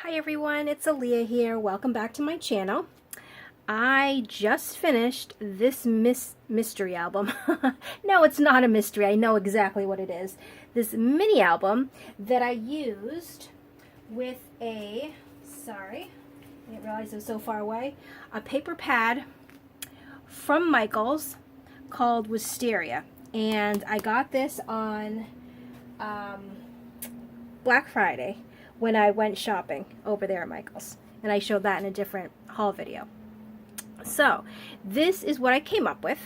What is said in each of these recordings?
Hi everyone, it's Alia here. Welcome back to my channel. I just finished this mystery album. No, it's not a mystery. I know exactly what it is. This mini album that I used with a, sorry, I didn't realize it was so far away, a paper pad from Michaels called Wisteria. And I got this on Black Friday when I went shopping over there at Michael's, and I showed that in a different haul video. So this is what I came up with.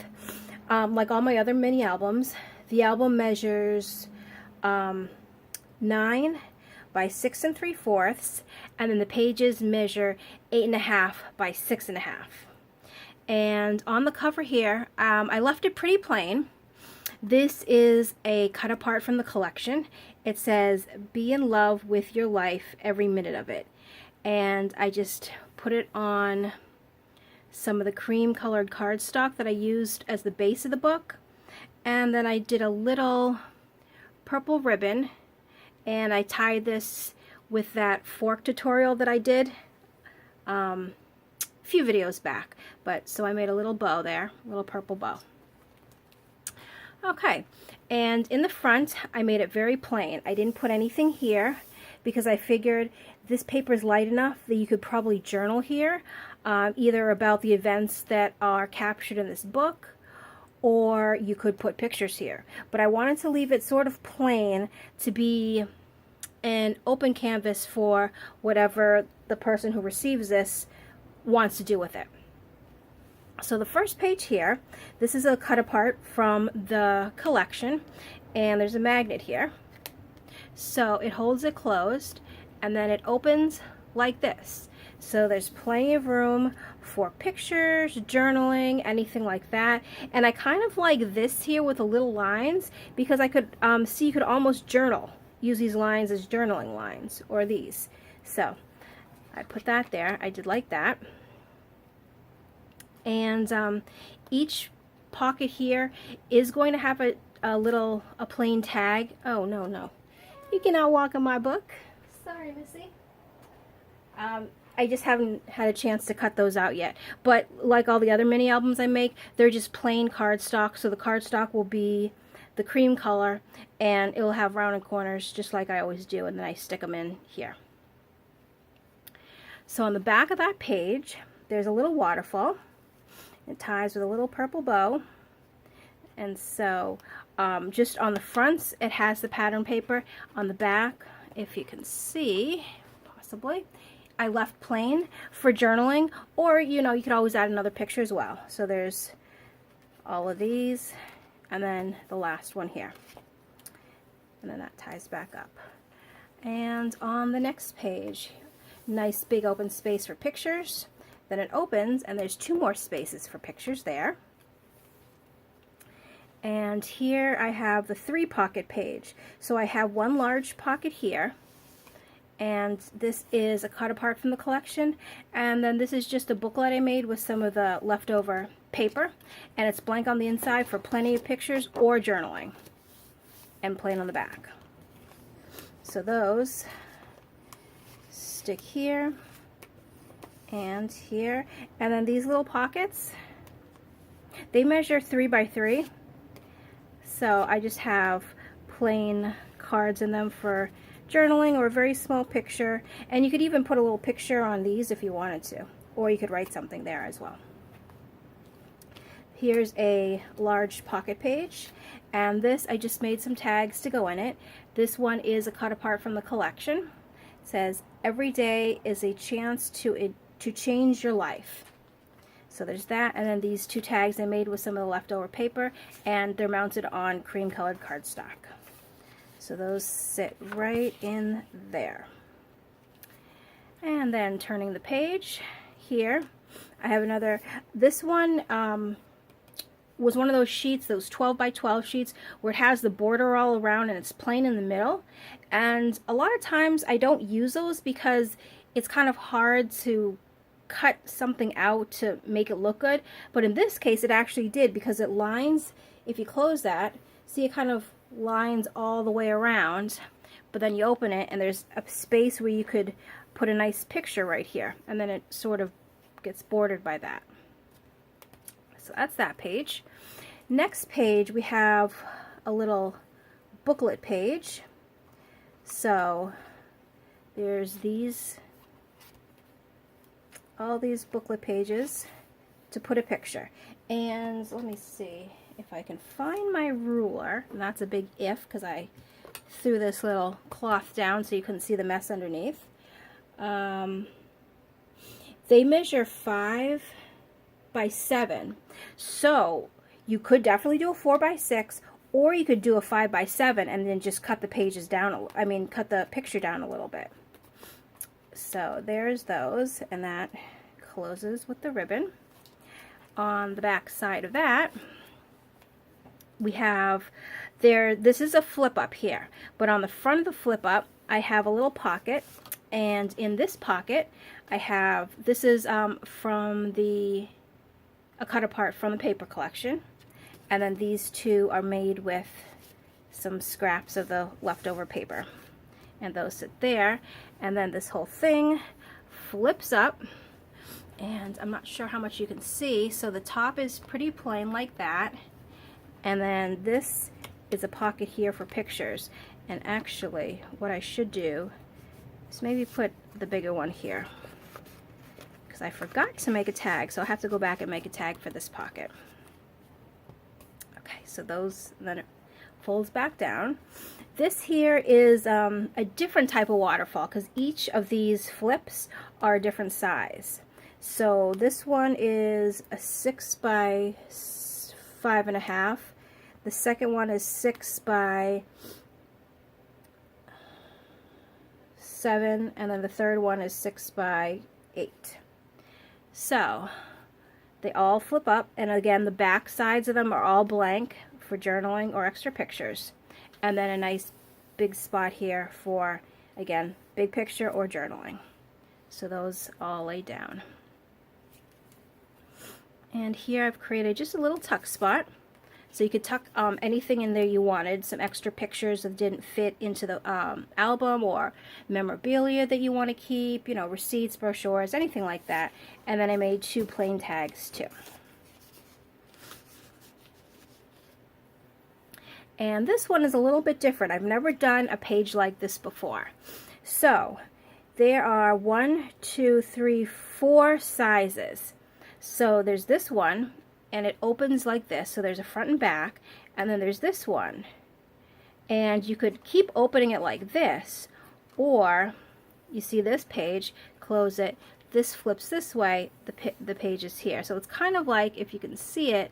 Like all my other mini albums, the album measures 9 by 6 3/4, and then the pages measure 8.5 by 6.5. And on the cover here, I left it pretty plain. This is a cut apart from the collection. It says, "Be in love with your life, every minute of it." And I just put it on some of the cream colored cardstock that I used as the base of the book. And then I did a little purple ribbon, and I tied this with that fork tutorial that I did a few videos back. So I made a little bow there, a little purple bow. Okay, and in the front I made it very plain. I didn't put anything here because I figured this paper is light enough that you could probably journal here, either about the events that are captured in this book, or you could put pictures here. But I wanted to leave it sort of plain to be an open canvas for whatever the person who receives this wants to do with it. So the first page here, this is a cut apart from the collection, and there's a magnet here. So it holds it closed, and then it opens like this. So there's plenty of room for pictures, journaling, anything like that. And I kind of like this here with the little lines because I could see you could almost journal, use these lines as journaling lines, or these. So I put that there. I did like that. And each pocket here is going to have a plain tag. Oh, no. You cannot walk on my book. Sorry, Missy. I just haven't had a chance to cut those out yet. But like all the other mini albums I make, they're just plain cardstock. So the cardstock will be the cream color, and it will have rounded corners just like I always do, and then I stick them in here. So on the back of that page, there's a little waterfall. It ties with a little purple bow, and so just on the fronts it has the pattern paper. On the back, if you can see, possibly, I left plain for journaling, or you could always add another picture as well. So there's all of these, and then the last one here, and then that ties back up. And on the next page, nice big open space for pictures. Then it opens, and there's 2 more spaces for pictures there. And here I have the 3 pocket page. So I have one large pocket here, and this is a cut apart from the collection. And then this is just a booklet I made with some of the leftover paper, and it's blank on the inside for plenty of pictures or journaling, and plain on the back. So those stick here and here, and then these little pockets, they measure 3 by 3, so I just have plain cards in them for journaling or a very small picture. And you could even put a little picture on these if you wanted to, or you could write something there as well. Here's a large pocket page, and this I just made some tags to go in it. This one is a cut apart from the collection. It says, "Every day is a chance to change your life." So there's that, and then these 2 tags I made with some of the leftover paper, and they're mounted on cream colored cardstock. So those sit right in there. And then turning the page here, I have another, this one was one of those sheets, those 12 by 12 sheets where it has the border all around and it's plain in the middle. And a lot of times I don't use those because it's kind of hard to cut something out to make it look good. But in this case it actually did, because it lines, if you close that, see, it kind of lines all the way around, but then you open it and there's a space where you could put a nice picture right here, and then it sort of gets bordered by that. So that's that page. Next page we have a little booklet page. So there's all these booklet pages to put a picture. And let me see if I can find my ruler, and that's a big if because I threw this little cloth down so you couldn't see the mess underneath. They measure 5 by 7, so you could definitely do a 4 by 6, or you could do a 5 by 7 and then just cut the pages down, cut the picture down a little bit. So there's those, and that closes with the ribbon. On the back side of that, we have this is a flip up here, but on the front of the flip up I have a little pocket, and in this pocket I have, this is from a cut apart from the paper collection, and then these two are made with some scraps of the leftover paper, and those sit there, and then this whole thing flips up, and I'm not sure how much you can see, so the top is pretty plain like that, and then this is a pocket here for pictures. And actually what I should do is maybe put the bigger one here, because I forgot to make a tag, so I'll have to go back and make a tag for this pocket. Okay, so those, then it folds back down. This here is a different type of waterfall, because each of these flips are a different size. So this one is a 6 by 5.5. The second one is 6 by 7, and then the third one is 6 by 8. So they all flip up, and again the back sides of them are all blank for journaling or extra pictures, and then a nice big spot here for, again, big picture or journaling. So those all lay down. And here I've created just a little tuck spot, so you could tuck anything in there you wanted, some extra pictures that didn't fit into the album, or memorabilia that you want to keep, you know, receipts, brochures, anything like that. And then I made 2 plain tags too. And this one is a little bit different. I've never done a page like this before. So there are 1, 2, 3, 4 sizes. So there's this one, and it opens like this, so there's a front and back, and then there's this one, and you could keep opening it like this, or you see this page, close it, this flips this way, the page is here. So it's kind of like, if you can see it,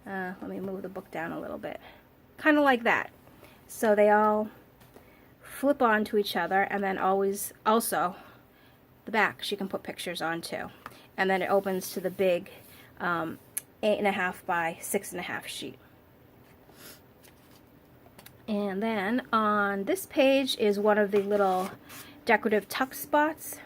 let me move the book down a little bit, kind of like that. So they all flip onto each other, and then also the back she can put pictures on too. And then it opens to the big 8.5 by 6.5 sheet. And then on this page is one of the little decorative tuck spots.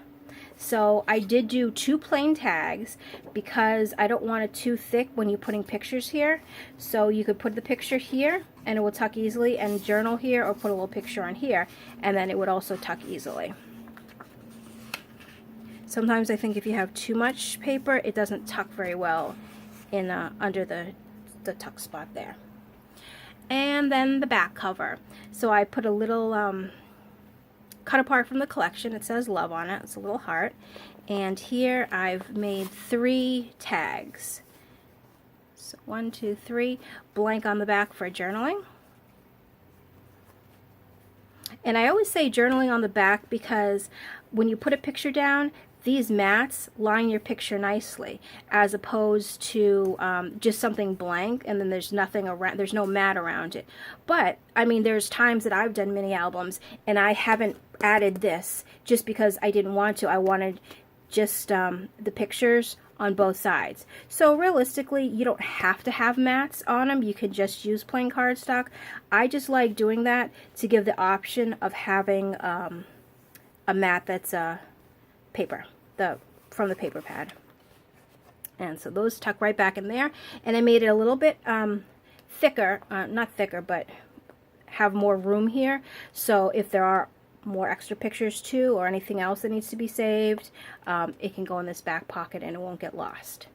So I did do 2 plain tags because I don't want it too thick when you're putting pictures here. So you could put the picture here and it will tuck easily, and journal here, or put a little picture on here, and then it would also tuck easily. Sometimes I think if you have too much paper, it doesn't tuck very well in under the tuck spot there. And then the back cover. So I put a little cut apart from the collection. It says love on it. It's a little heart. And here I've made 3 tags. So 1, 2, 3. Blank on the back for journaling. And I always say journaling on the back because when you put a picture down, these mats line your picture nicely, as opposed to just something blank and then there's nothing around, there's no mat around it. But I mean, there's times that I've done mini albums and I haven't added this just because I didn't want to. I wanted just the pictures on both sides. So realistically, you don't have to have mats on them. You can just use plain cardstock. I just like doing that to give the option of having a mat that's paper, from the paper pad. And so those tuck right back in there, and I made it a little bit thicker, not thicker, but have more room here. So if there are more extra pictures too, or anything else that needs to be saved, it can go in this back pocket and it won't get lost.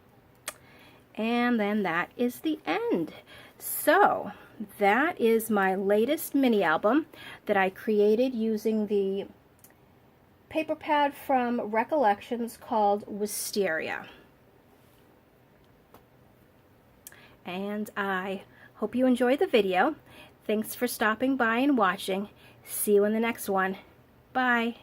And then that is the end. So that is my latest mini album that I created using the paper pad from Recollections called Wisteria. And I hope you enjoyed the video. Thanks for stopping by and watching. See you in the next one. Bye.